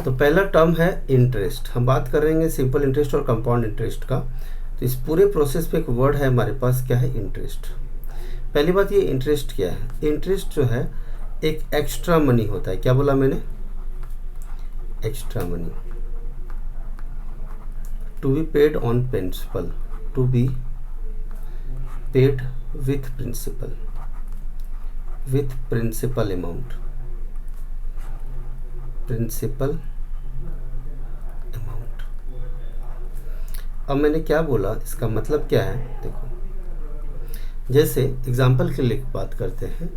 तो पहला टर्म है इंटरेस्ट। हम बात करेंगे सिंपल इंटरेस्ट और कंपाउंड इंटरेस्ट का। तो इस पूरे प्रोसेस पे एक वर्ड है हमारे पास, क्या है? इंटरेस्ट। पहली बात, ये इंटरेस्ट क्या है? इंटरेस्ट जो है एक एक्स्ट्रा मनी होता है। क्या बोला मैंने? Extra money to be paid on principal, to be paid with principal, with principal amount, principal amount. अब मैंने क्या बोला, इसका मतलब क्या है? देखो, जैसे एग्जाम्पल के लिए बात करते हैं।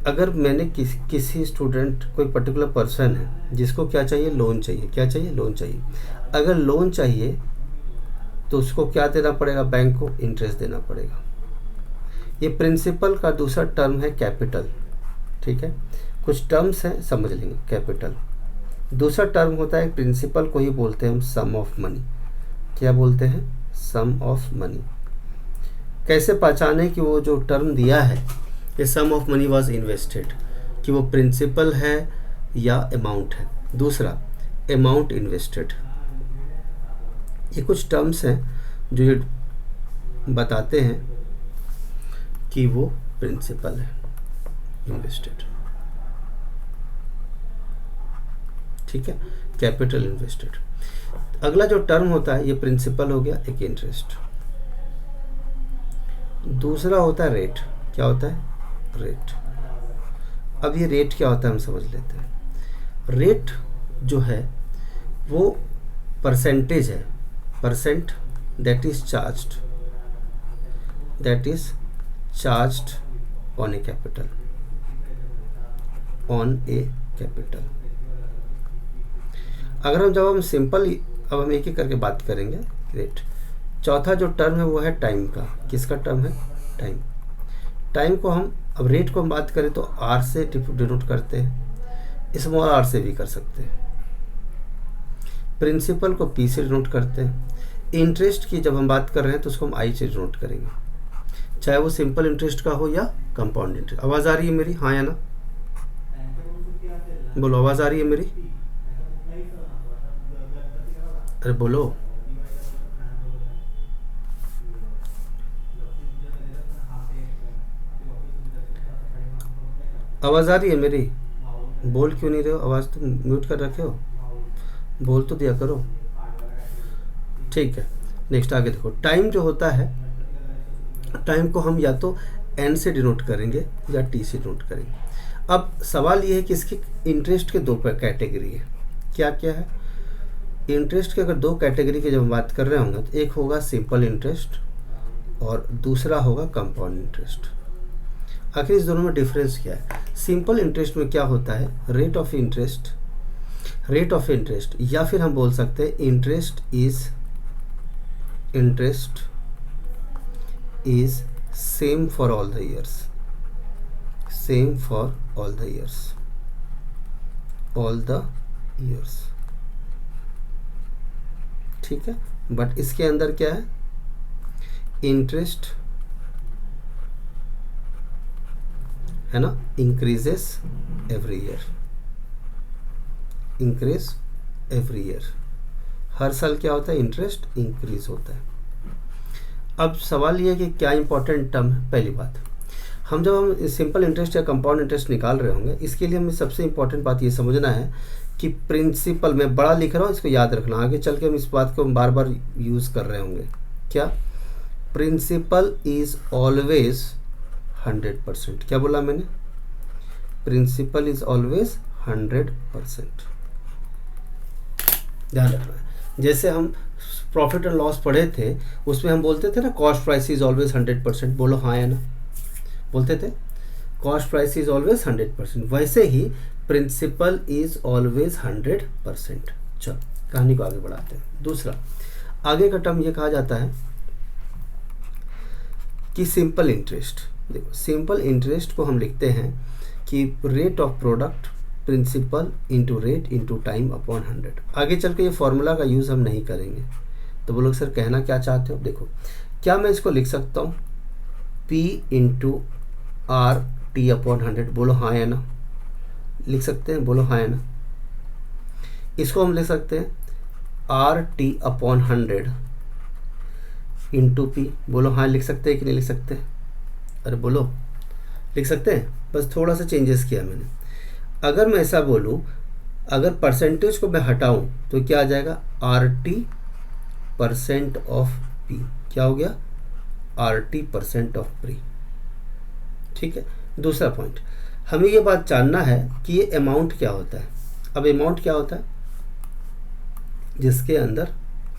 अगर मैंने किसी स्टूडेंट, कोई पर्टिकुलर पर्सन है जिसको क्या चाहिए? लोन चाहिए। क्या चाहिए? लोन चाहिए। अगर लोन चाहिए तो उसको क्या देना पड़ेगा? बैंक को इंटरेस्ट देना पड़ेगा। ये प्रिंसिपल का दूसरा टर्म है कैपिटल। ठीक है, कुछ टर्म्स हैं, समझ लेंगे। कैपिटल दूसरा टर्म होता है, प्रिंसिपल को ही बोलते हैं हम सम ऑफ मनी। क्या बोलते हैं? सम ऑफ मनी। कैसे पहचाने कि वो जो टर्म दिया है, ये सम ऑफ मनी वाज इन्वेस्टेड, कि वो प्रिंसिपल है या अमाउंट है? दूसरा, अमाउंट इन्वेस्टेड। ये कुछ टर्म्स हैं जो ये बताते हैं कि वो प्रिंसिपल है, इन्वेस्टेड। ठीक है, कैपिटल इन्वेस्टेड। अगला जो टर्म होता है, ये प्रिंसिपल हो गया, एक इंटरेस्ट। दूसरा होता है रेट। क्या होता है? रेट। अब ये रेट क्या होता है, हम समझ लेते हैं। रेट जो है वो परसेंटेज है, percent that is charged, that is charged on A capital, on A capital. अगर हम, जब हम सिंपल, अब हम एक एक करके बात करेंगे। रेट। चौथा जो टर्म है वो है टाइम का। किसका टर्म है? टाइम। टाइम को हम, अब रेट को हम बात करें तो आर से डिनोट करते हैं, स्मॉल आर से भी कर सकते हैं। प्रिंसिपल को पी से डिनोट करते हैं। इंटरेस्ट की जब हम बात कर रहे हैं तो उसको हम आई से डिनोट करेंगे, चाहे वो सिंपल इंटरेस्ट का हो या कंपाउंड इंटरेस्ट। आवाज़ आ रही है मेरी? हाँ या ना? बोलो, आवाज़ आ रही है मेरी? अरे बोलो। आवाज़ आ रही है मेरी? बोल क्यों नहीं रहे हो? आवाज़ तो म्यूट कर रखे हो, बोल तो दिया करो। ठीक है, नेक्स्ट आगे देखो। टाइम जो होता है, टाइम को हम या तो एन से डिनोट करेंगे या टी से डिनोट करेंगे। अब सवाल ये है कि इसकी इंटरेस्ट के दो कैटेगरी है। क्या क्या है? इंटरेस्ट के अगर दो कैटेगरी की जब हम बात कर रहे होंगे तो एक होगा सिंपल इंटरेस्ट और दूसरा होगा कंपाउंड इंटरेस्ट। आखिर इस दोनों में डिफरेंस क्या है? सिंपल इंटरेस्ट में क्या होता है? Rate of interest, rate of interest, या फिर हम बोल सकते हैं interest is same for all the years, same for all the years, all the years. ठीक है, बट इसके अंदर क्या है? इंटरेस्ट है ना, increases every year, increase every year. हर साल क्या होता है? इंटरेस्ट इंक्रीज होता है। अब सवाल ये है कि क्या इंपॉर्टेंट टर्म है? पहली बात, हम जब हम सिंपल इंटरेस्ट या कंपाउंड इंटरेस्ट निकाल रहे होंगे, इसके लिए हमें सबसे इंपॉर्टेंट बात ये समझना है कि प्रिंसिपल, मैं बड़ा लिख रहा हूँ, इसको याद रखना, आगे चल के हम इस बात को बार बार यूज़ कर रहे होंगे। क्या? Principal is always 100%। क्या बोला मैंने? Principal is always 100%। ध्यान रखना है। जैसे हम प्रॉफिट एंड लॉस पढ़े थे, उसमें हम बोलते थे ना, कॉस्ट प्राइस इज ऑलवेज 100%। बोलो हाँ या ना? बोलते थे कॉस्ट प्राइस इज ऑलवेज 100%। वैसे ही प्रिंसिपल इज ऑलवेज 100%। चलो कहानी को आगे बढ़ाते हैं। दूसरा, आगे का टर्म ये कहा जाता है कि सिंपल इंटरेस्ट। देखो, सिंपल इंटरेस्ट को हम लिखते हैं कि rate of product principal into rate into time upon 100। आगे चल के ये फॉर्मूला का यूज़ हम नहीं करेंगे। तो बोलो सर कहना क्या चाहते हो? देखो, क्या मैं इसको लिख सकता हूँ P into R T upon 100? बोलो हाँ या ना? लिख सकते हैं, बोलो हाँ है ना। इसको हम लिख सकते हैं RT/100 इंटू पी, बोलो हाँ लिख सकते हैं कि नहीं लिख सकते? अरे बोलो, लिख सकते हैं। बस थोड़ा सा चेंजेस किया मैंने। अगर मैं ऐसा बोलूँ, अगर परसेंटेज को मैं हटाऊँ तो क्या आ जाएगा? RT% of P. क्या हो गया? RT% of P. ठीक है। दूसरा पॉइंट, हमें ये बात जानना है कि ये अमाउंट क्या होता है। अब अमाउंट क्या होता है? जिसके अंदर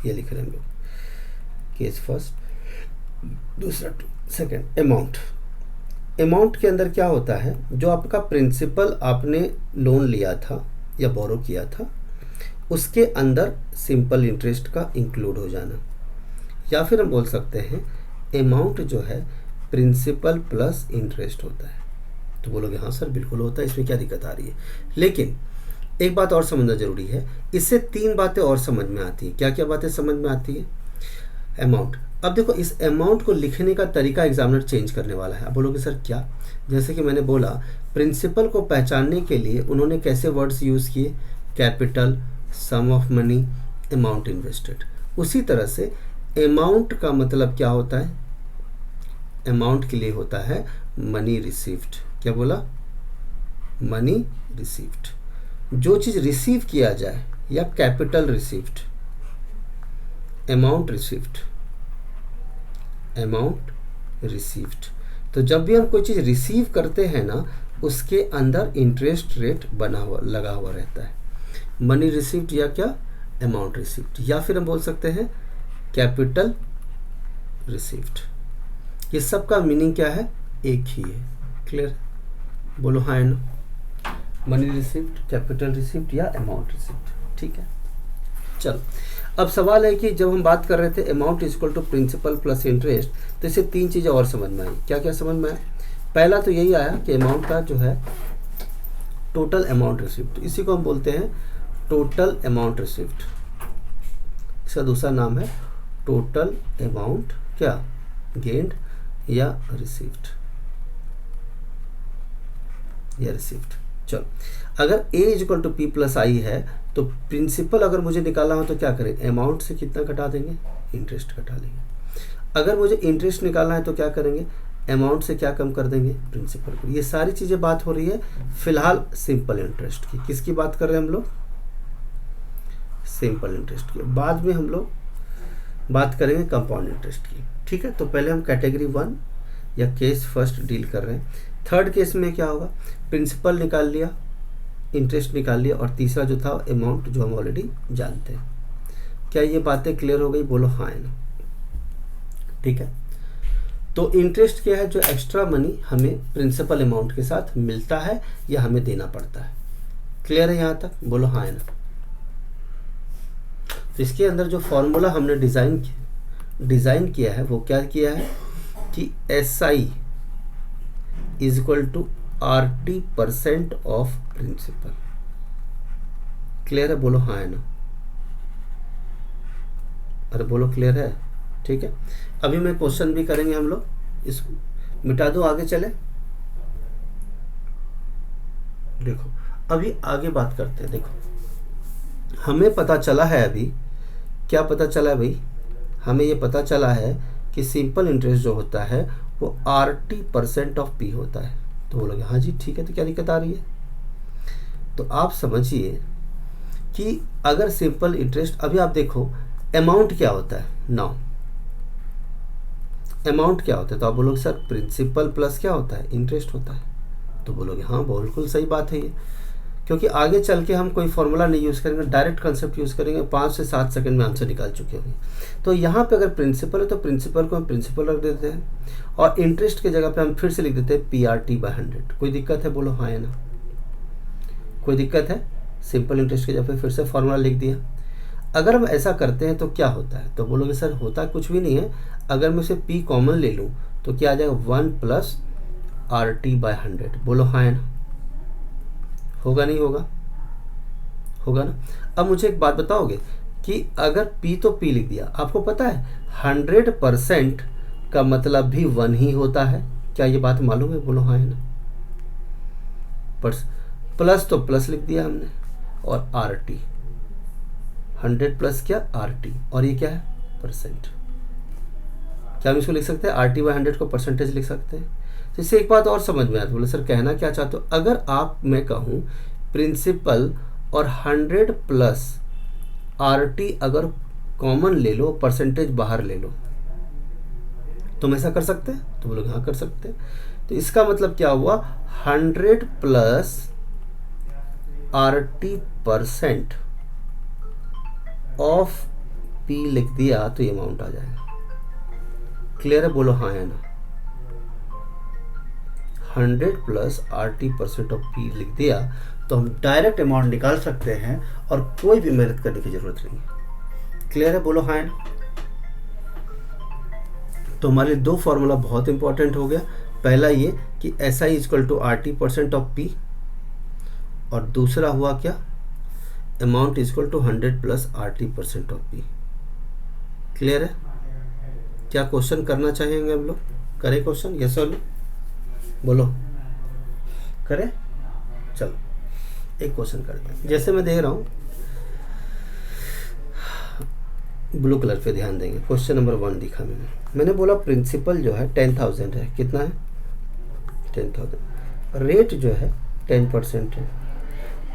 ये लिख रहे हैं हम लोग, केस फर्स्ट, दूसरा सेकंड, अमाउंट। अमाउंट के अंदर क्या होता है? जो आपका प्रिंसिपल आपने लोन लिया था या बोरो किया था, उसके अंदर सिंपल इंटरेस्ट का इंक्लूड हो जाना, या फिर हम बोल सकते हैं अमाउंट जो है प्रिंसिपल प्लस इंटरेस्ट होता है। तो बोलोगे हाँ सर बिल्कुल होता है, इसमें क्या दिक्कत आ रही है? लेकिन एक बात और समझना जरूरी है, इससे 3 बातें और समझ में आती है। क्या क्या बातें समझ में आती है? अमाउंट। अब देखो, इस अमाउंट को लिखने का तरीका एग्जामिनर चेंज करने वाला है। अब बोलोगे सर क्या? जैसे कि मैंने बोला, प्रिंसिपल को पहचानने के लिए उन्होंने कैसे वर्ड्स यूज़ किए? Capital, sum of money, amount invested. उसी तरह से अमाउंट का मतलब क्या होता है? अमाउंट के लिए होता है मनी रिसीव्ड। क्या बोला? Money received. जो चीज़ रिसीव किया जाए, या capital received, amount received, amount received. तो जब भी हम कोई चीज़ रिसीव करते हैं ना, उसके अंदर इंटरेस्ट रेट बना हुआ लगा हुआ रहता है। मनी रिसीव्ड या क्या? अमाउंट रिसीव्ड, या फिर हम बोल सकते हैं कैपिटल रिसीव्ड। ये सब का मीनिंग क्या है? एक ही है। क्लियर? बोलो हाँ ना। मनी रिसीव्ड, कैपिटल रिसीव्ड या अमाउंट रिसीव्ड। ठीक है। चलो, अब सवाल है कि जब हम बात कर रहे थे amount is equal to principal plus interest, तो इससे 3 चीज़ें और समझ में आई। क्या क्या समझ में आया? पहला तो यही आया कि अमाउंट का जो है टोटल अमाउंट रिसीव्ड, इसी को हम बोलते हैं टोटल अमाउंट रिसीव्ड। इसका दूसरा नाम है टोटल अमाउंट क्या? गेन्ड या रिसीव्ड, या रिसीव्ड। चलो, अगर a is equal to P plus I है, तो प्रिंसिपल अगर मुझे निकालना हो तो क्या करें? अमाउंट से कितना घटा देंगे? इंटरेस्ट घटा देंगे। अगर मुझे इंटरेस्ट निकालना है तो क्या करेंगे? अमाउंट से क्या कम कर देंगे? प्रिंसिपल को। ये सारी चीज़ें बात हो रही है फिलहाल सिंपल इंटरेस्ट की। किसकी बात कर रहे हैं हम लोग? सिंपल इंटरेस्ट की। बाद में हम लोग बात करेंगे कंपाउंड इंटरेस्ट की। ठीक है। तो पहले हम कैटेगरी 1 या केस फर्स्ट डील कर रहे हैं। थर्ड केस में क्या होगा? प्रिंसिपल निकाल लिया, इंटरेस्ट निकाल लिया, और तीसरा जो था अमाउंट, जो हम ऑलरेडी जानते हैं। क्या ये बातें क्लियर हो गई? बोलो हाँ है ना। ठीक है। तो इंटरेस्ट क्या है? जो एक्स्ट्रा मनी हमें प्रिंसिपल अमाउंट के साथ मिलता है या हमें देना पड़ता है। क्लियर है यहाँ तक? बोलो हाँ है ना। तो इसके अंदर जो फॉर्मूला हमने डिज़ाइन किया है, वो क्या किया है कि SI is equal to RT% of principal. Clear है? बोलो हाँ है ना। अरे बोलो क्लियर है। ठीक है। अभी मैं क्वेश्चन भी करेंगे हम लोग, इसको मिटा दो, आगे चले। देखो, अभी आगे बात करते हैं। देखो, हमें पता चला है, अभी क्या पता चला है भाई? हमें ये पता चला है कि सिंपल इंटरेस्ट जो होता है वो RT% ऑफ पी होता है। तो बोलोगे हाँ जी ठीक है, तो क्या दिक्कत आ रही है? तो आप समझिए कि अगर सिंपल इंटरेस्ट, अभी आप देखो अमाउंट क्या होता है। नाउ अमाउंट क्या होता है? तो आप बोलोगे सर प्रिंसिपल प्लस क्या होता है? इंटरेस्ट होता है। तो बोलोगे हाँ बिल्कुल सही बात है ये, क्योंकि आगे चल के हम कोई फॉर्मूला नहीं यूज़ करेंगे, डायरेक्ट कंसेप्ट यूज़ करेंगे। 5 से 7 सेकंड में आंसर निकाल चुके होंगे। तो यहाँ पे अगर प्रिंसिपल है तो प्रिंसिपल को हम प्रिंसिपल रख देते हैं, और इंटरेस्ट की जगह पे हम फिर से लिख देते हैं PRT/100। कोई दिक्कत है? बोलो हाँ है ना। कोई दिक्कत है? सिंपल इंटरेस्ट की जगह पे फिर से फॉर्मूला लिख दिया। अगर हम ऐसा करते हैं तो क्या होता है? तो बोलोगे सर होता कुछ भी नहीं है। अगर मैं उसे P कॉमन ले लूँ तो क्या आ जाएगा? 1 + RT/100। बोलो हाँ है ना। होगा नहीं होगा? होगा ना। अब मुझे एक बात बताओगे कि अगर P तो P लिख दिया, आपको पता है 100% का मतलब भी 1 ही होता है। क्या ये बात मालूम है? बोलो हाँ है ना। प्लस तो प्लस लिख दिया हमने, और आर टी 100 प्लस क्या आर टी, और ये क्या है परसेंट। क्या हम इसको लिख सकते हैं आर टी बाई 100 को परसेंटेज लिख सकते हैं। तो इससे एक बात और समझ में आती, बोले सर कहना क्या चाहते हो, अगर आप मैं कहूँ प्रिंसिपल और 100 प्लस आर टी अगर कॉमन ले लो, परसेंटेज बाहर ले लो, तुम ऐसा कर सकते हैं, तो बोलोगे हाँ कर सकते हैं। तो इसका मतलब क्या हुआ, 100 plus R T percent of P लिख दिया तो ये अमाउंट आ जाएगा। क्लियर है, बोलो हाँ है ना। 100 plus R T percent of P लिख दिया तो हम डायरेक्ट अमाउंट निकाल सकते हैं और कोई भी मेहनत करने की जरूरत नहीं है। क्लियर है, बोलो हाँ है ना। तो हमारे लिए दो फॉर्मूला बहुत इंपॉर्टेंट हो गया। पहला ये कि S I is equal to R T percent of P, और दूसरा हुआ क्या, amount is equal to 100 plus R T percent of P. Clear है, क्या क्वेश्चन करना चाहेंगे हम लोग, करें क्वेश्चन, यस और नो, बोलो करें। चलो एक क्वेश्चन करते हैं, जैसे मैं देख रहा हूँ ब्लू कलर पे ध्यान देंगे। क्वेश्चन नंबर 1 दिखा मैंने बोला प्रिंसिपल जो है 10,000 है, कितना है 10,000, रेट जो है 10% है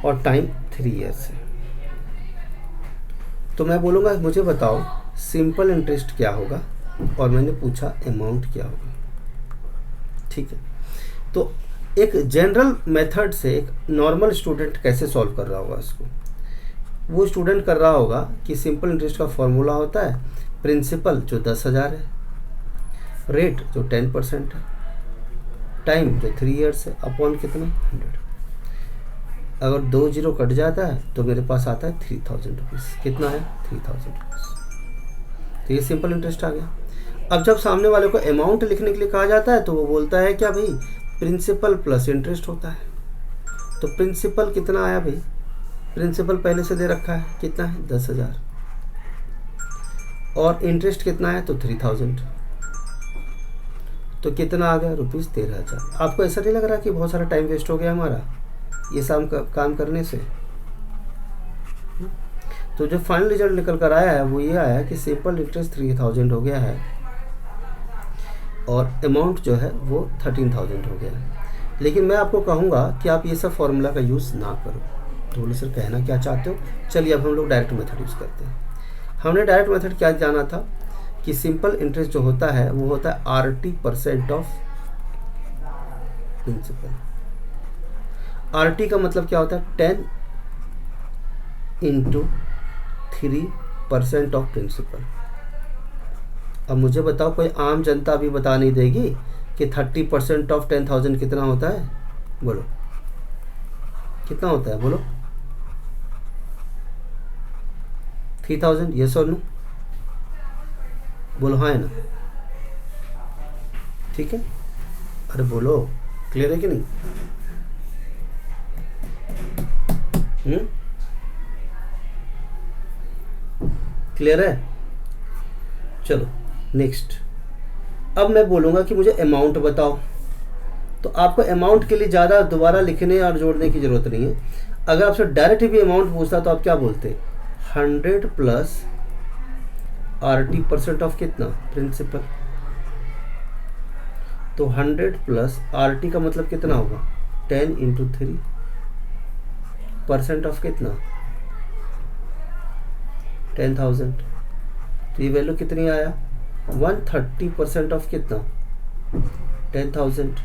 और टाइम 3 ईयर्स है। तो मैं बोलूँगा मुझे बताओ सिंपल इंटरेस्ट क्या होगा, और मैंने पूछा अमाउंट क्या होगा। ठीक है, तो एक जनरल मेथड से एक नॉर्मल स्टूडेंट कैसे सॉल्व कर रहा होगा इसको, वो स्टूडेंट कर रहा होगा कि सिंपल इंटरेस्ट का फॉर्मूला होता है प्रिंसिपल जो 10,000 है, रेट जो 10% है, टाइम जो 3 ईयर्स है, अपॉन कितना 100। अगर 2 जीरो कट जाता है तो मेरे पास आता है 3,000 रुपीज़। कितना है 3,000 रुपीज़। तो ये सिंपल इंटरेस्ट आ गया। अब जब सामने वाले को अमाउंट लिखने के लिए कहा जाता है तो वो बोलता है क्या भाई प्रिंसिपल प्लस इंटरेस्ट होता है। तो प्रिंसिपल कितना आया भाई, प्रिंसिपल पहले से दे रखा है, कितना है 10,000, और इंटरेस्ट कितना है तो 3,000, तो कितना आ गया रुपीज़ 13,000। आपको ऐसा नहीं लग रहा कि बहुत सारा टाइम वेस्ट हो गया हमारा ये काम करने से। तो जो फाइनल रिजल्ट निकल कर आया है वो ये आया कि सिंपल इंटरेस्ट 3,000 हो गया है और अमाउंट जो है वो 13,000 हो गया है। लेकिन मैं आपको कहूँगा कि आप ये सब फॉर्मूला का यूज़ ना करो। तो बोले सर कहना क्या चाहते हो, चलिए अब हम लोग डायरेक्ट मेथड यूज़ करते हैं। हमने डायरेक्ट मेथड क्या जाना था कि सिंपल इंटरेस्ट जो होता है वो होता है RT% ऑफ प्रिंसिपल। RT का मतलब क्या होता है 10 × 3% ऑफ प्रिंसिपल। अब मुझे बताओ कोई आम जनता अभी बता नहीं देगी कि 30% ऑफ 10,000 कितना होता है, बोलो कितना होता है, बोलो 3,000, यस और नो, बोलो हाँ है ना। ठीक है, अरे बोलो क्लियर है कि नहीं। क्लियर है, चलो नेक्स्ट। अब मैं बोलूँगा कि मुझे अमाउंट बताओ, तो आपको अमाउंट के लिए ज़्यादा दोबारा लिखने और जोड़ने की ज़रूरत नहीं है। अगर आपसे डायरेक्ट भी अमाउंट पूछता तो आप क्या बोलते, 100 प्लस RT% ऑफ कितना प्रिंसिपल। तो 100 प्लस RT का मतलब कितना होगा 10 × 3% ऑफ कितना 10,000। तो ये वैल्यू कितनी आया 130% ऑफ कितना 10,000।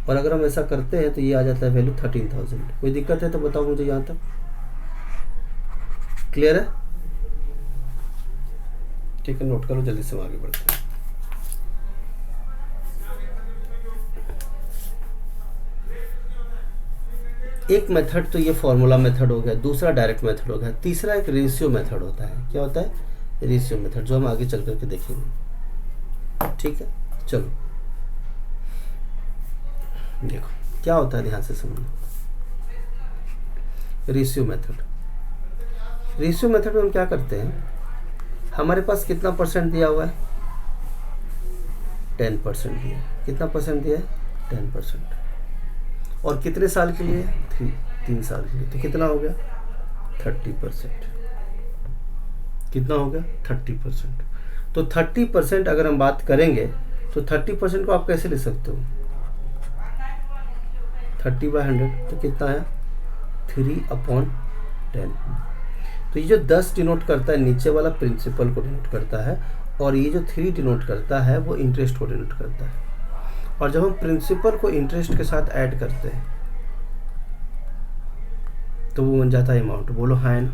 और अगर हम ऐसा करते हैं तो ये आ जाता है वैल्यू 13,000। कोई दिक्कत है तो बताओ मुझे यहाँ तक, क्लियर है। ठीक है, नोट करो, जल्दी से आगे बढ़ते हैं। एक मेथड तो ये फॉर्मूला मेथड हो गया, दूसरा डायरेक्ट मेथड हो गया, तीसरा एक रेशियो मेथड होता है। क्या होता है रेशियो मेथड, जो हम आगे चल करके देखेंगे। ठीक है, चलो देखो क्या होता है, ध्यान से समझो। रेशियो मेथड, रेशियो मेथड में हम क्या करते हैं, हमारे पास कितना परसेंट दिया हुआ है 10% दिया है। कितना परसेंट दिया है 10%। और कितने साल के लिए? 3 साल के लिए। तो कितना हो गया? 30%। कितना हो गया? 30%। तो 30% अगर हम बात करेंगे तो 30% को आप कैसे ले सकते हो? 30/100 तो कितना आया? 3/10। तो ये जो 10 डिनोट करता है नीचे वाला प्रिंसिपल को डिनोट करता है, और ये जो 3 डिनोट करता है वो इंटरेस्ट को डिनोट करता है। और जब हम प्रिंसिपल को इंटरेस्ट के साथ ऐड करते हैं तो वो बन जाता है अमाउंट। बोलो हाँ है ना?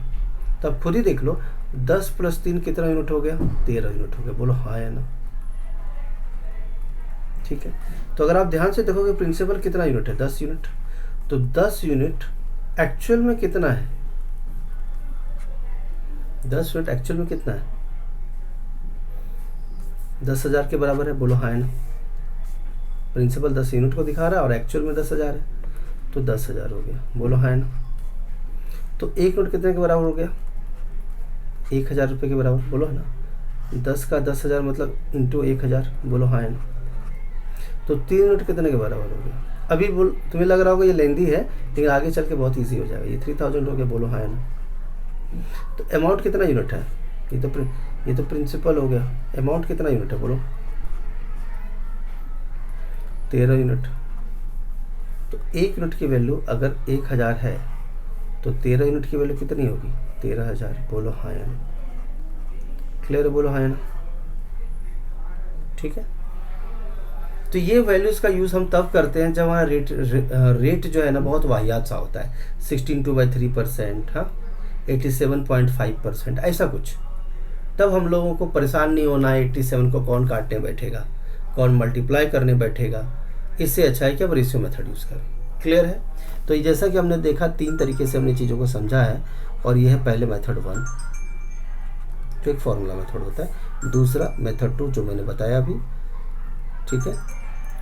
तो अब खुद ही देख लो, 10 + 3 कितना यूनिट हो गया? 13 यूनिट हो गया। बोलो हाँ है ना? ठीक है। तो अगर आप ध्यान से देखोगे प्रिंसिपल कितना यूनिट है? 10 यूनिट। तो 10 यूनिट एक्चुअल में कितना है? 10 यूनिट एक्चुअल में कितना है? 10,000 के बराबर है। बोलो हाँ है ना? प्रिंसिपल 10 यूनिट को दिखा रहा है और एक्चुअल में 10,000 है, तो 10,000 हो गया। बोलो हाँ है ना? तो 1 यूनिट कितने के बराबर हो गया? 1,000 रुपये के बराबर। बोलो है ना? 10 का 10,000 मतलब इंटू 1,000। बोलो हाँ है ना? तो 3 यूनिट कितने के बराबर हो गया? अभी बोल, तुम्हें लग रहा होगा ये लेंदी है, लेकिन आगे चल के बहुत ईजी हो जाएगा। ये 3000 हो गया। बोलो हाँ है ना? तो अमाउंट कितना यूनिट है? ये तो प्रिंसिपल हो गया। अमाउंट कितना यूनिट है? बोलो 13 यूनिट। तो 1 यूनिट की वैल्यू अगर 1,000 है तो 13 यूनिट की वैल्यू कितनी होगी? 13,000। बोलो हाँ है ना? क्लियर है? बोलो हाँ है ना? ठीक है। तो ये वैल्यूज का यूज़ हम तब करते हैं जब हमारा रेट जो है ना बहुत वाहियात सा होता है। 16/3%, हाँ, 87.5%, ऐसा कुछ। तब हम लोगों को परेशान नहीं होना है 87 को कौन काटने बैठेगा, कौन मल्टीप्लाई करने बैठेगा। इससे अच्छा है कि अब रेशियो मेथड यूज़ करें। क्लियर है? तो ये जैसा कि हमने देखा 3 तरीके से हमने चीज़ों को समझा है, और ये है पहले मेथड 1 जो एक फॉर्मूला मेथड होता है, दूसरा मेथड 2 जो मैंने बताया अभी, ठीक है,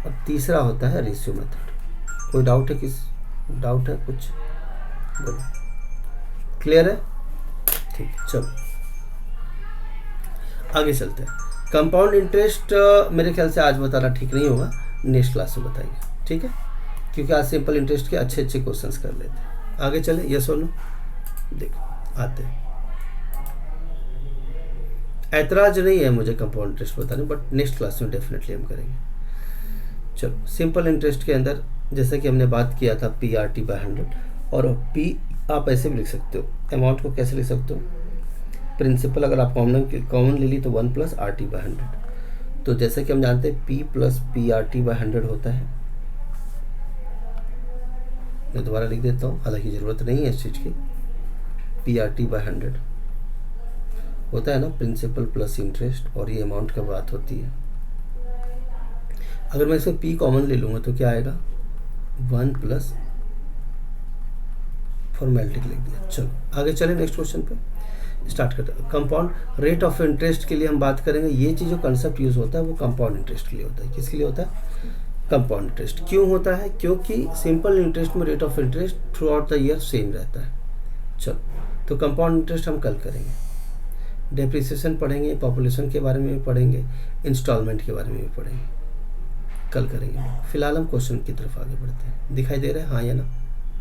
और तीसरा होता है रेशियो मेथड। कोई डाउट है? डाउट है कुछ? बोलो। क्लियर है? ठीक है, चलो आगे चलते हैं। कंपाउंड इंटरेस्ट मेरे ख्याल से आज बताना ठीक नहीं होगा, नेक्स्ट क्लास में बताइए, ठीक है, क्योंकि आज सिंपल इंटरेस्ट के अच्छे क्वेश्चंस कर लेते हैं। आगे चले, यस और नो? देखो आते हैं। ऐतराज नहीं है मुझे कंपाउंड इंटरेस्ट बताने, बट नेक्स्ट क्लास में डेफिनेटली हम करेंगे। चलो, सिंपल इंटरेस्ट के अंदर जैसे कि हमने बात किया था PRT/100, और P आप ऐसे भी लिख सकते हो। अमाउंट को कैसे लिख सकते हो? प्रिंसिपल अगर आप कॉमन ले ली तो 1 + RT/100। तो जैसे कि हम जानते हैं P + PRT/100 होता है। मैं दोबारा लिख देता हूँ, हालांकि ज़रूरत नहीं है इस चीज़ की। PRT/100 होता है ना प्रिंसिपल प्लस इंटरेस्ट, और ये अमाउंट का बात होती है। अगर मैं इसमें P कॉमन ले लूँगा तो क्या आएगा? 1 + फॉर्मेलिटी लिख दिया। चलो आगे चले, नेक्स्ट क्वेश्चन पे स्टार्ट करते हैं। कंपाउंड रेट ऑफ इंटरेस्ट के लिए हम बात करेंगे। ये चीज़ जो कंसेप्ट यूज़ होता है वो कंपाउंड इंटरेस्ट के लिए होता है। किसके लिए होता है? Compound interest. क्यों होता है? क्योंकि सिंपल इंटरेस्ट में rate of interest through out the year same रहता है। चलो, तो कंपाउंड इंटरेस्ट हम कल करेंगे। डेप्रिसिएशन पढ़ेंगे, पॉपुलेशन के बारे में भी पढ़ेंगे, इंस्टॉलमेंट के बारे में भी पढ़ेंगे, कल करेंगे। फिलहाल हम क्वेश्चन की तरफ आगे बढ़ते हैं। दिखाई दे रहा है? हाँ या ना?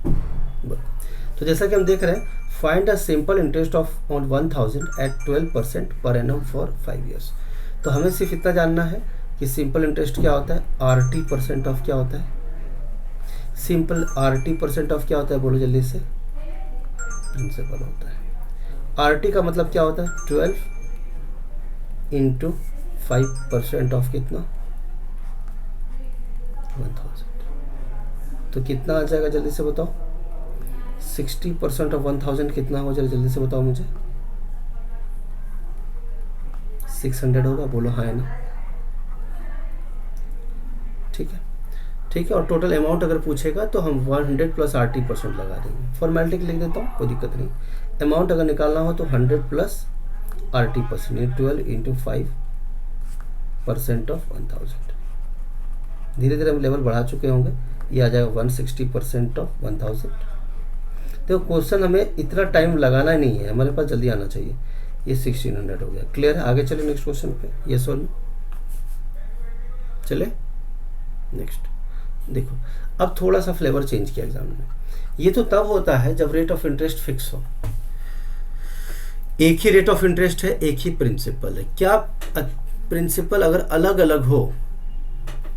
बोलो। तो जैसा कि हम देख रहे हैं, find a simple interest of on 1000 at 12% per annum for 5 years. तो हमें सिर्फ इतना जानना है कि सिंपल इंटरेस्ट क्या होता है, RT% ऑफ क्या होता है, सिंपल RT% ऑफ क्या होता है, बोलो जल्दी से। प्रिंसिपल होता है। RT का मतलब क्या होता है, 12 × 5% ऑफ कितना, 1000। तो कितना आ जाएगा जल्दी से बताओ। 60% ऑफ 1000 कितना हो जाएगा जल्दी से बताओ मुझे। 600 होगा। बोलो हाँ है ना? ठीक है, ठीक है। और टोटल अमाउंट अगर पूछेगा तो हम 100 + RT% लगा देंगे। फॉर्मेलिटी लिख देता हूँ, कोई दिक्कत नहीं। अमाउंट अगर निकालना हो तो 100 + RT%, 12 × 5% ऑफ 1000। धीरे धीरे हम लेवल बढ़ा चुके होंगे। ये आ जाएगा 160% ऑफ 1000। तो क्वेश्चन हमें इतना टाइम लगाना ही नहीं है, हमारे पास जल्दी आना चाहिए। ये 1600 हो गया। क्लियर है? आगे चले नेक्स्ट क्वेश्चन पे। ये सॉल्व चले नेक्स्ट। देखो अब थोड़ा सा फ्लेवर चेंज किया एग्जाम में। ये तो तब होता है जब रेट ऑफ इंटरेस्ट फिक्स हो, एक ही रेट ऑफ इंटरेस्ट है, एक ही प्रिंसिपल है। क्या प्रिंसिपल अगर अलग अलग हो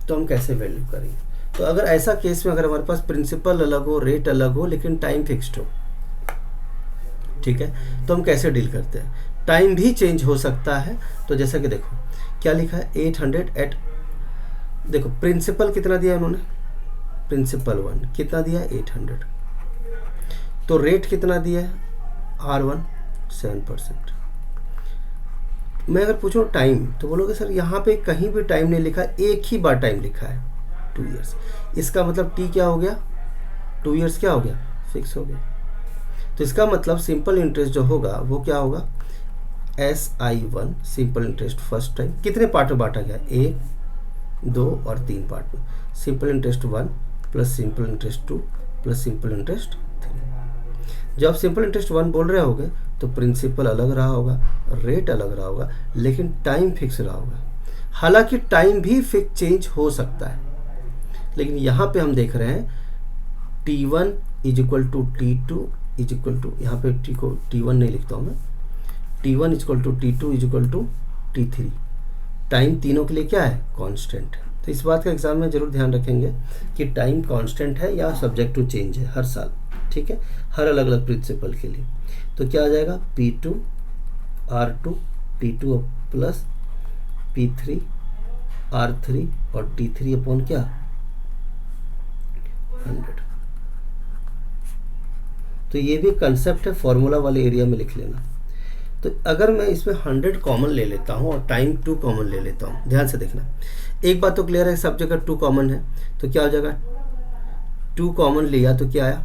तो हम कैसे वैल्यू करेंगे? तो अगर ऐसा केस में अगर हमारे पास प्रिंसिपल अलग हो, रेट अलग हो, लेकिन टाइम फिक्स्ड हो, ठीक है, तो हम कैसे डील करते हैं? टाइम भी चेंज हो सकता है। तो जैसा कि देखो क्या लिखा है, 800 एट, देखो प्रिंसिपल कितना दिया उन्होंने, प्रिंसिपल 1 कितना दिया, 800। तो रेट कितना दिया है, R1 7%। मैं अगर पूछूं टाइम तो बोलोगे सर यहाँ पे कहीं भी टाइम नहीं लिखा, एक ही बार टाइम लिखा है 2 ईयर्स। इसका मतलब टी क्या हो गया, 2 ईयर्स क्या हो गया, फिक्स हो गया। तो इसका मतलब सिंपल इंटरेस्ट जो होगा वो क्या होगा, SI1 simple interest first time कितने पार्ट में बांटा गया, 1, 2 और 3 पार्ट में। Simple interest 1 plus simple interest 2 plus simple interest 3। जब सिंपल इंटरेस्ट 1 बोल रहे होगे तो प्रिंसिपल अलग रहा होगा, रेट अलग रहा होगा, लेकिन टाइम फिक्स रहा होगा। हालांकि टाइम भी फिक्स चेंज हो सकता है, लेकिन यहाँ पे हम देख रहे हैं T1 is equal to T2 is equal to, यहाँ पे T को T1 नहीं लिखता हूँ मैं, T1 is equal to T2 is equal to T3। Time तीनों के लिए क्या है, कांस्टेंट है। तो इस बात का एग्जाम में जरूर ध्यान रखेंगे कि टाइम कांस्टेंट है या सब्जेक्ट टू चेंज है हर साल, ठीक है, हर अलग अलग प्रिंसिपल के लिए। तो क्या आ जाएगा, P2 R2 T2 plus P3 R3 और T3 अपॉन क्या, 100। तो ये भी कंसेप्ट है, फॉर्मूला वाले एरिया में लिख लेना। तो अगर मैं इसमें 100 कॉमन ले लेता हूँ और टाइम 2 कॉमन ले लेता हूँ, ध्यान से देखना, एक बात तो क्लियर है, सब जगह 2 कॉमन है, तो क्या हो जाएगा, 2 कॉमन लिया तो क्या आया,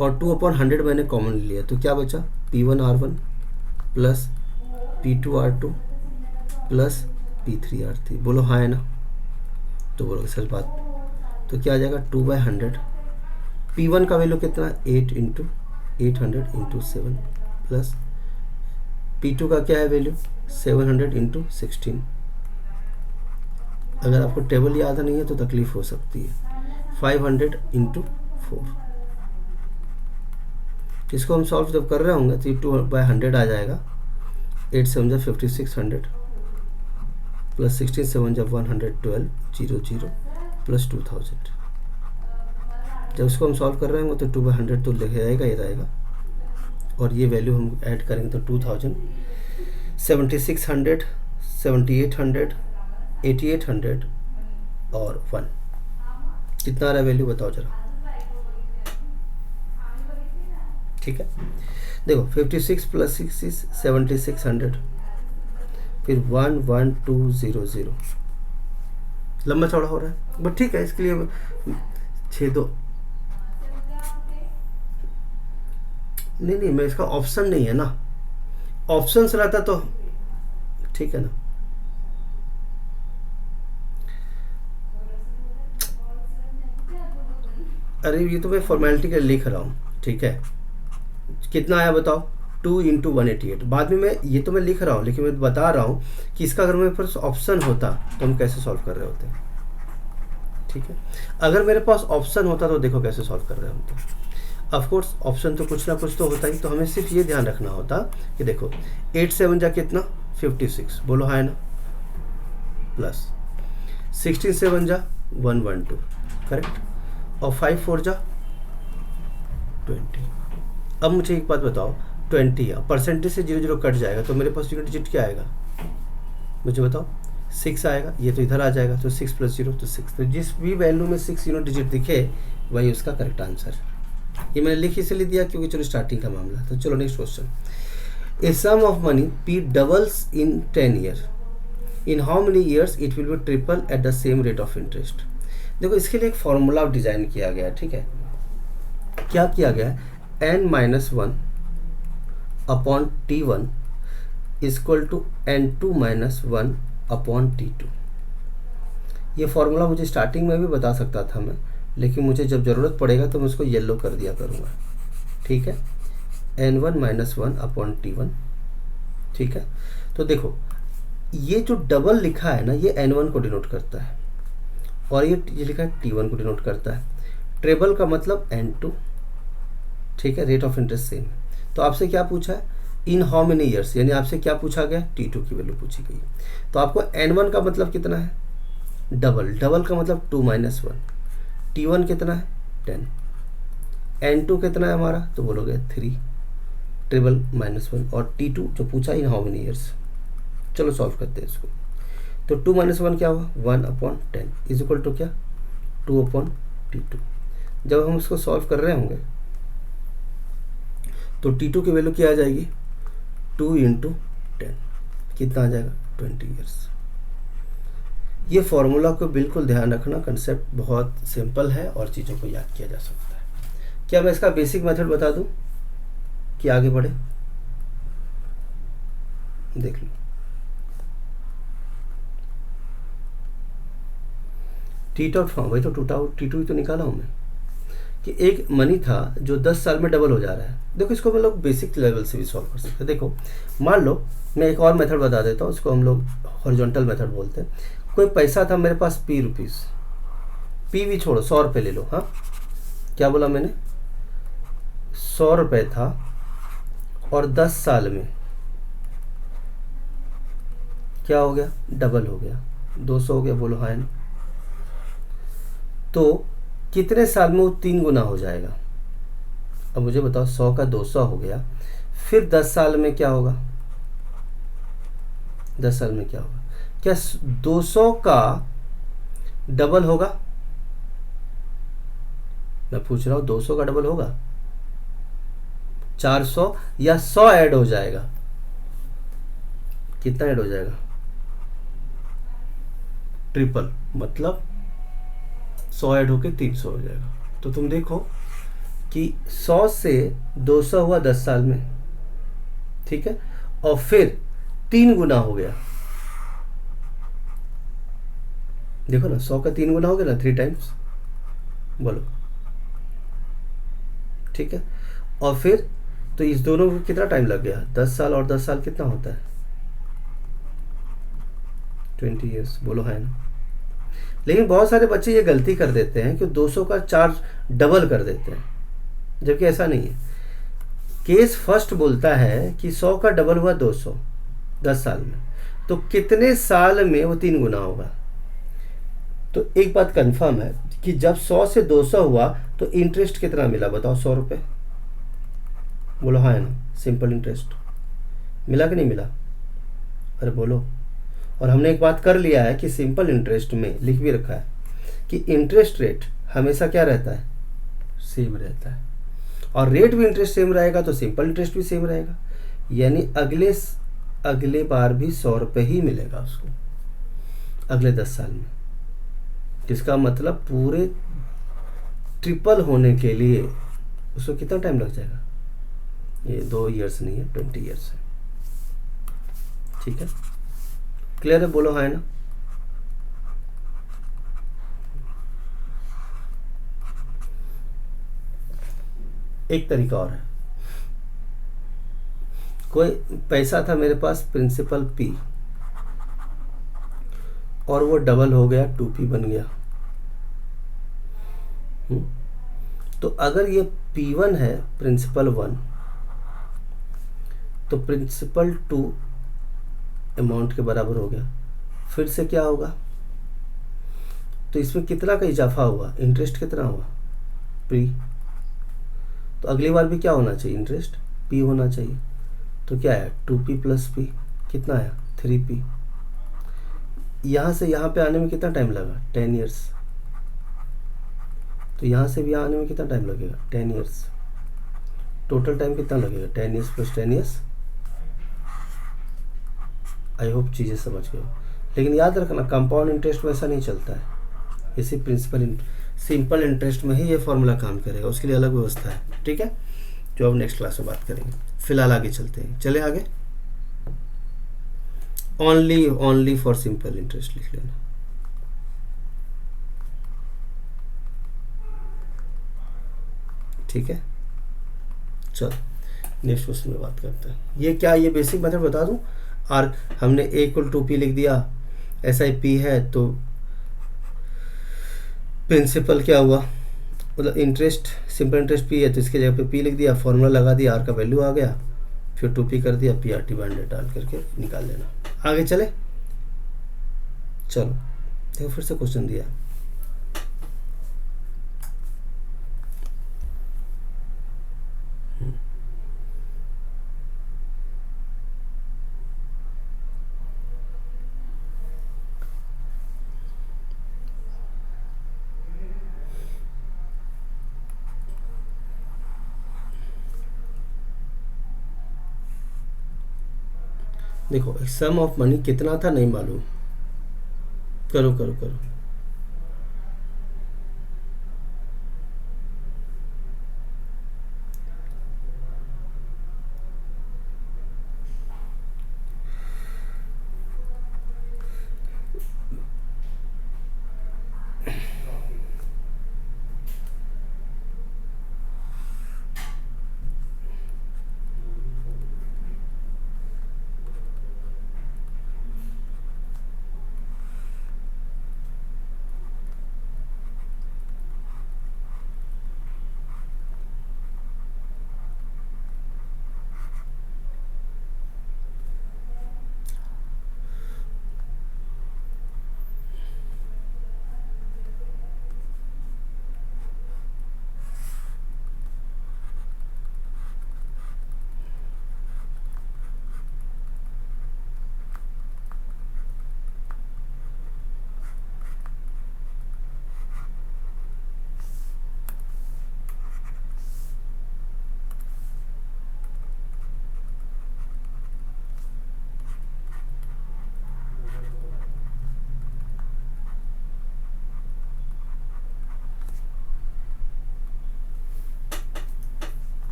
और 2 अपॉन 100 मैंने कॉमन लिया तो क्या बचा, P1 R1 plus P2 R2 plus P3 R3। बोलो हाँ है ना, तो बोलो सच बात। तो क्या आ जाएगा, 2/100। P1 का वैल्यू कितना, 8 इंटू 800 इंटू 7 प्लस P2 का क्या है वैल्यू, 700 इंटू 16। अगर आपको टेबल याद नहीं है तो तकलीफ हो सकती है, 500 इंटू 4। इसको हम सॉल्व जब कर रहे होंगे तो 2/100 आ जाएगा, 8 7 जा 5600 प्लस 16 7 जा 112 00 प्लस 2000। जब इसको हम सॉल्व कर रहे होंगे तो 2/100 तो लिखा जाएगा, ये रहेगा, और ये वैल्यू हम ऐड करेंगे तो 2000 7600 7800 8800 और 1 कितना आ रहा है वैल्यू, बताओ जरा, ठीक है। देखो 56 प्लस 6 इज 7600, फिर 11200, लंबा चौड़ा हो रहा है बट ठीक है, इसके लिए 6 नहीं मैं इसका ऑप्शन नहीं है ना, ऑप्शन रहता तो ठीक है ना। अरे ये तो मैं फॉर्मेलिटी के लिए लिख रहा हूँ, ठीक है। कितना आया बताओ, 2 इंटू 188। बाद में मैं ये तो मैं लिख रहा हूँ, लेकिन मैं बता रहा हूँ कि इसका अगर मेरे पास ऑप्शन होता तो हम कैसे सॉल्व कर रहे होते, ठीक है। अगर मेरे पास ऑप्शन होता तो देखो कैसे सॉल्व कर रहे होते। ऑफ कोर्स ऑप्शन तो कुछ ना कुछ तो होता ही, तो हमें सिर्फ ये ध्यान रखना होता कि देखो 8 7 जा कितना, 56, बोलो हाँ है ना, प्लस 16 7 जा 112, करेक्ट, और 5 4 जा 20। अब मुझे एक बात बताओ, 20 परसेंटेज से 0 0 कट जाएगा तो मेरे पास यूनिट डिजिट क्या आएगा, मुझे बताओ, 6 आएगा। ये तो इधर आ जाएगा, तो 6 + 0 तो 6। तो जिस भी वैल्यू में 6 यूनिट डिजिट दिखे वही उसका करेक्ट आंसर। ये मैंने लिख इसलिए दिया क्योंकि चलो स्टार्टिंग का मामला। तो चलो next question, a sum of money P doubles in 10 year, in how many years it will be triple at the same rate of interest. देखो इसके लिए एक फॉर्मूला डिजाइन किया गया है, ठीक है। क्या किया गया है, n-1 upon T1 equal to n2 - 1 upon T2। ये फॉर्मूला मुझे स्टार्टिंग में भी बता सकता था मैं, लेकिन मुझे जब ज़रूरत पड़ेगा तो मैं उसको येलो कर दिया करूँगा, ठीक है। n1 - 1 अपॉन T1, ठीक है। तो देखो ये जो डबल लिखा है ना, ये n1 को डिनोट करता है, और ये लिखा है T1 को डिनोट करता है। ट्रेबल का मतलब N2, ठीक है, रेट ऑफ इंटरेस्ट सेम है। तो आपसे क्या पूछा है, इन हाउ मेनी ईयर्स, यानी आपसे क्या पूछा गया, T2 की वैल्यू पूछी गई। तो आपको N1 का मतलब कितना है, डबल, डबल का मतलब 2 - 1, T1 कितना है 10, N2 कितना है हमारा, तो बोलोगे 3, ट्रिपल -1, और T2 जो पूछा इन हाउ मेनी ईयर्स। चलो सॉल्व करते हैं इसको। तो 2 - 1 क्या हुआ, 1/10 इज इक्वल टू क्या, 2/T2। जब हम इसको सॉल्व कर रहे होंगे तो T2 की वैल्यू क्या आ जाएगी, 2 × 10, कितना आ जाएगा, 20 ईयर्स। ये फॉर्मूला को बिल्कुल ध्यान रखना, कंसेप्ट बहुत सिंपल है और चीज़ों को याद किया जा सकता है। क्या मैं इसका बेसिक मेथड बता दूं कि आगे बढ़े, देख लो। T2 फॉर्म वही तो T2 तो निकाला हूँ मैं, कि एक मनी था जो 10 साल में डबल हो जा रहा है। देखो इसको हम लोग बेसिक लेवल से भी सॉल्व कर सकते हैं। देखो मान लो मैं एक और मेथड बता देता हूँ, इसको हम लोग हॉरिजॉन्टल मेथड बोलते हैं। कोई पैसा था मेरे पास P रुपीज़, P भी छोड़ो, 100 रुपये ले लो। हाँ, क्या बोला मैंने, 100 रुपये था और 10 साल में क्या हो गया, डबल हो गया, 200 हो गया, बोलो हाँ ना। तो कितने साल में वो 3 गुना हो जाएगा। अब मुझे बताओ, 100 का 200 हो गया, फिर 10 साल में क्या होगा, 10 साल में क्या होगा, क्या 200 का डबल होगा, मैं पूछ रहा हूँ 200 का डबल होगा, 400 या 100 ऐड हो जाएगा, कितना ऐड हो जाएगा, ट्रिपल, मतलब 100 ऐड होके 300 हो जाएगा। तो तुम देखो कि 100 से 200 हुआ 10 साल में, ठीक है, और फिर 3 गुना हो गया। देखो ना, 100 का 3 गुना हो गया ना, 3 टाइम्स, बोलो, ठीक है। और फिर तो इस दोनों को कितना टाइम लग गया, 10 साल और 10 साल कितना होता है, 20 ईयर्स, बोलो है ना। लेकिन बहुत सारे बच्चे ये गलती कर देते हैं कि 200 का चार्ज डबल कर देते हैं, जबकि ऐसा नहीं है। केस फर्स्ट बोलता है कि 100 का डबल हुआ 200 10 साल में, तो कितने साल में वो 3 गुना होगा। तो एक बात कंफर्म है कि जब 100 से 200 हुआ तो इंटरेस्ट कितना मिला, बताओ, 100 रुपये, बोलो हाँ है ना, सिंपल इंटरेस्ट मिला कि नहीं मिला, अरे बोलो। और हमने एक बात कर लिया है कि सिंपल इंटरेस्ट में लिख भी रखा है कि इंटरेस्ट रेट हमेशा क्या रहता है, सेम रहता है, और रेट भी इंटरेस्ट सेम रहेगा तो सिंपल इंटरेस्ट भी सेम रहेगा, यानी अगले बार भी 100 रुपये ही मिलेगा उसको अगले 10 साल में। इसका मतलब पूरे ट्रिपल होने के लिए उसको कितना टाइम लग जाएगा, ये 2 ईयर्स नहीं है, 20 ईयर्स है, ठीक है, क्लियर है, बोलो हाँ है ना। एक तरीका और है, कोई पैसा था मेरे पास प्रिंसिपल P और वो डबल हो गया, 2P बन गया। तो अगर ये P1 है प्रिंसिपल 1 तो प्रिंसिपल 2 अमाउंट के बराबर हो गया, फिर से क्या होगा, तो इसमें कितना का इजाफा हुआ, इंटरेस्ट कितना हुआ, P, तो अगली बार भी क्या होना चाहिए, इंटरेस्ट P होना चाहिए। तो क्या है, 2P + P कितना आया, 3P। यहाँ से यहाँ पे आने में कितना टाइम लगा, 10 ईयर्स। तो यहाँ से भी आने में कितना टाइम लगेगा, 10 ईयर्स। टोटल टाइम कितना लगेगा, 10 ईयर्स + 10 ईयर्स। आई होप चीज़ें समझ गए हो। लेकिन याद रखना, कंपाउंड इंटरेस्ट वैसा नहीं चलता है, इसी सिंपल इंटरेस्ट में ही ये फॉर्मूला काम करेगा, उसके लिए अलग व्यवस्था है, ठीक है, जो अब नेक्स्ट क्लास में बात करेंगे। फिलहाल आगे चलते हैं, चले आगे। ओनली फॉर सिंपल इंटरेस्ट लिख लेना, ठीक है। चलो नेक्स्ट क्वेश्चन में बात करते हैं। ये क्या, ये बेसिक मेथड बता दूं, और हमने A = 2P लिख दिया, SIP है तो प्रिंसिपल क्या हुआ, मतलब इंटरेस्ट, सिंपल इंटरेस्ट पी है तो इसके जगह पे पी लिख दिया, फॉर्मूला लगा दिया, आर का वैल्यू आ गया, फिर 2p कर दिया, पी आर टी बाय 100 डाल करके निकाल लेना। आगे चले, चलो देखो फिर से क्वेश्चन दिया। देखो सम ऑफ मनी कितना था नहीं मालूम, करो करो करो।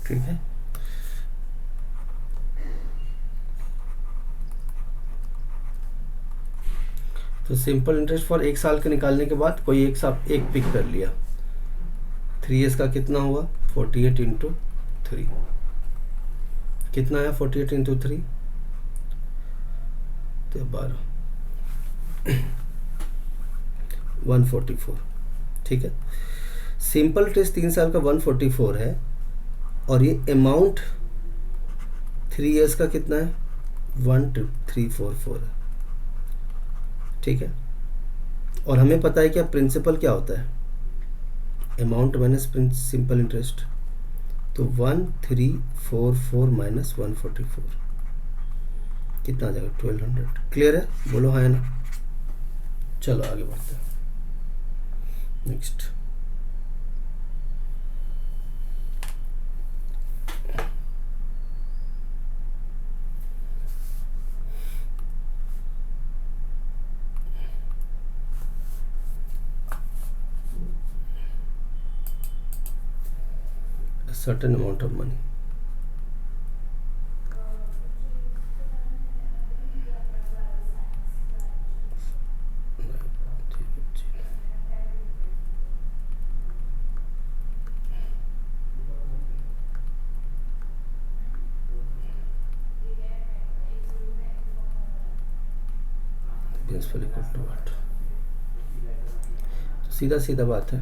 ठीक है, तो सिंपल इंटरेस्ट फॉर एक साल के निकालने के बाद कोई एक साल एक पिक कर लिया, 3 years का कितना हुआ 48 इंटू 3, कितना है 48 इंटू 3 तो 12 144। ठीक है, सिंपल इंटरेस्ट 3 साल का 144 है, और ये अमाउंट 3 years का कितना है 1344 है। ठीक है, और हमें पता है क्या प्रिंसिपल क्या होता है, अमाउंट माइनस सिंपल इंटरेस्ट, तो 1344 माइनस 144 कितना आ जाएगा 1200। क्लियर है, बोलो हाँ है ना। चलो आगे बढ़ते हैं, next. certain amount of money, principal equal to what, सीधा सीधा बात है,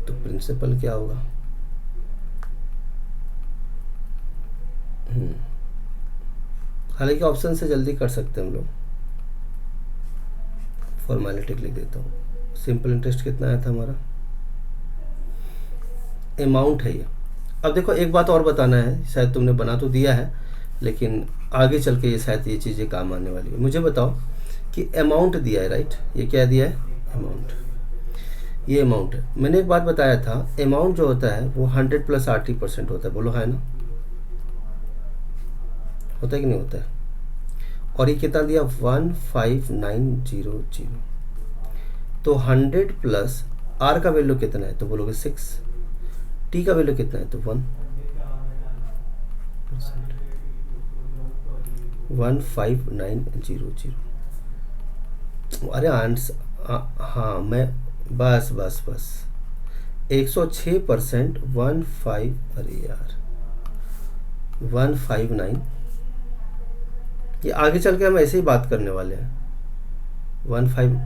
तो प्रिंसिपल क्या होगा, हालांकि ऑप्शन से जल्दी कर सकते हैं हम लोग, फॉर्मेलिटी लिख देता हूँ। सिंपल इंटरेस्ट कितना आया था हमारा, अमाउंट है ये। अब देखो एक बात और बताना है, शायद तुमने बना तो दिया है लेकिन आगे चल के ये शायद ये चीज़ें काम आने वाली है। मुझे बताओ कि अमाउंट दिया है, राइट, ये क्या दिया है अमाउंट, ये अमाउंट है। मैंने एक बात बताया था, अमाउंट जो होता है वो 100 प्लस 80% होता है, बोलो है ना, होता है कि नहीं होता है। और ये कितना दिया 15900, तो 100 प्लस आर का वैल्यू कितना है तो बोलोगे 6, टी का वैल्यू कितना है तो 1%, 15900। अरे आंसर, हाँ मैं, बस बस बस 106%, 15, अरे यार 159, ये आगे चल के हम ऐसे ही बात करने वाले हैं। 15,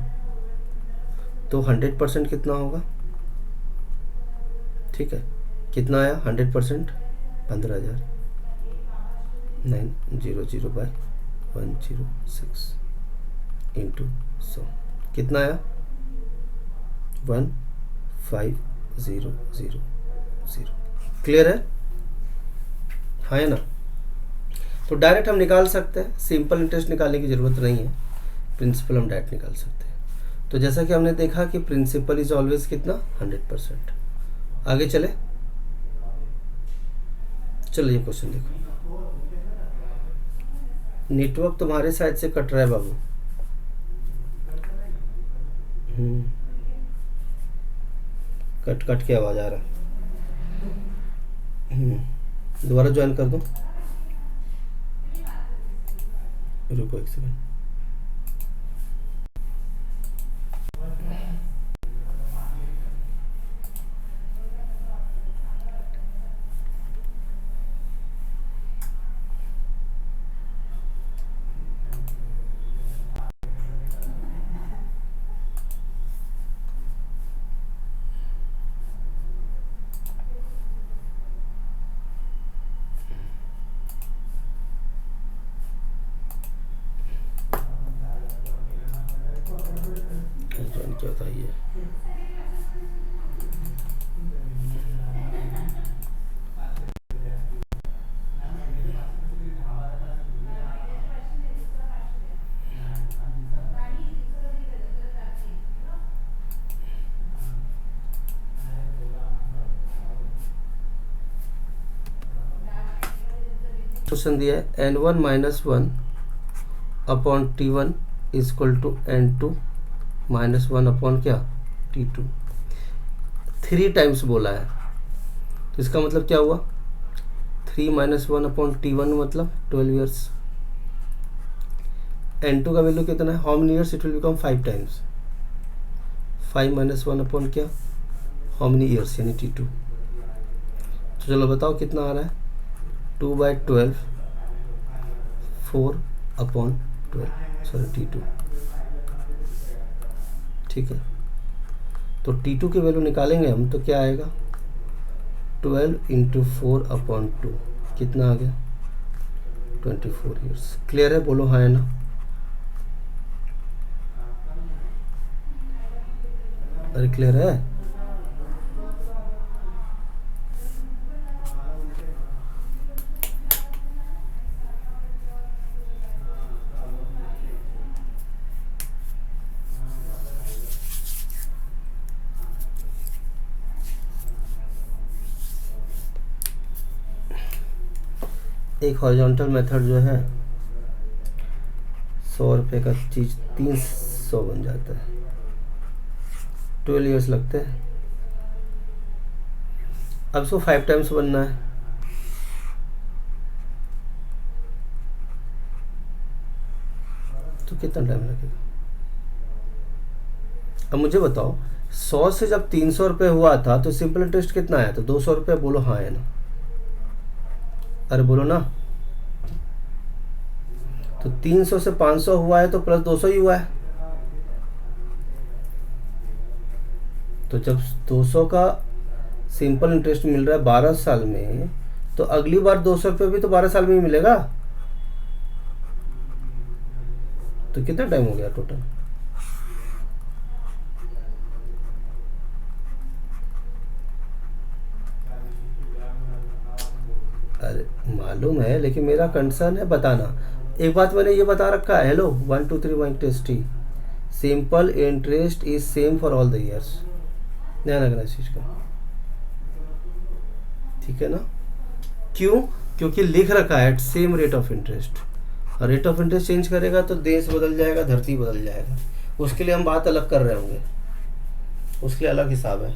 तो 100% कितना होगा, ठीक है, कितना आया 100%, 15,900 बाय 106 इंटू 100, कितना आया 15000। क्लियर है, हाँ है ना। तो डायरेक्ट हम निकाल सकते हैं, सिंपल इंटरेस्ट निकालने की ज़रूरत नहीं है, प्रिंसिपल हम डायरेक्ट निकाल सकते हैं। तो जैसा कि हमने देखा कि प्रिंसिपल इज ऑलवेज कितना 100%। आगे चले, चलो ये क्वेश्चन देखो। नेटवर्क तुम्हारे साइड से कट रहा है बाबू। कट कट के आवाज आ रहा है। दोबारा ज्वाइन कर दो, रुको एक सेकंड। क्या होता है ये, क्वेश्चन दिया है n1 minus 1 upon t1 is equal to n2 minus 1 upon क्या t2, 3 टाइम्स बोला है। तो इसका मतलब क्या हुआ, 3 माइनस 1 अपॉन t1 मतलब 12 ईयर्स। n2 का वैल्यू कितना है, how many years it will become 5 times, 5 minus 1 upon क्या, हाउ मेनी ईयर्स यानी t2। तो चलो बताओ कितना आ रहा है, 2/12, 4 अपॉन 12, सॉरी t2, ठीक है। तो t2 की वैल्यू निकालेंगे हम तो क्या आएगा, 12 इंटू 4 अपॉन 2, कितना आ गया 24 ईयर्स। क्लियर है, बोलो हाँ है ना। अरे क्लियर है, एक हॉरिजॉन्टल मेथड जो है 100 रुपये का चीज़ 300 बन जाता है, 12 ईयर्स लगते हैं। अब इसको 5 टाइम्स बनना है, तो कितना टाइम लगेगा। अब मुझे बताओ 100 से जब 300 रुपये हुआ था तो सिंपल इंटरेस्ट कितना आया था, 200 रुपये, बोलो हाँ है ना, अरे बोलो ना। तो 300 से 500 हुआ है तो प्लस 200 ही हुआ है। तो जब 200 का सिंपल इंटरेस्ट मिल रहा है 12 साल में, तो अगली बार 200 रुपये भी तो 12 साल में ही मिलेगा। तो कितना टाइम हो गया टोटल, अरे मालूम है लेकिन मेरा कंसर्न है बताना। एक बात मैंने ये बता रखा है, hello 1 2 3 1 test T, simple interest is same for all the years. ध्यान रखना इस चीज़ का, ठीक है ना। क्यों? क्योंकि लिख रखा है at same rate of interest, और रेट ऑफ इंटरेस्ट चेंज करेगा तो देश बदल जाएगा, धरती बदल जाएगा। उसके लिए हम बात अलग कर रहे होंगे, उसके लिए अलग हिसाब है।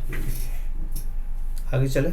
आगे चले।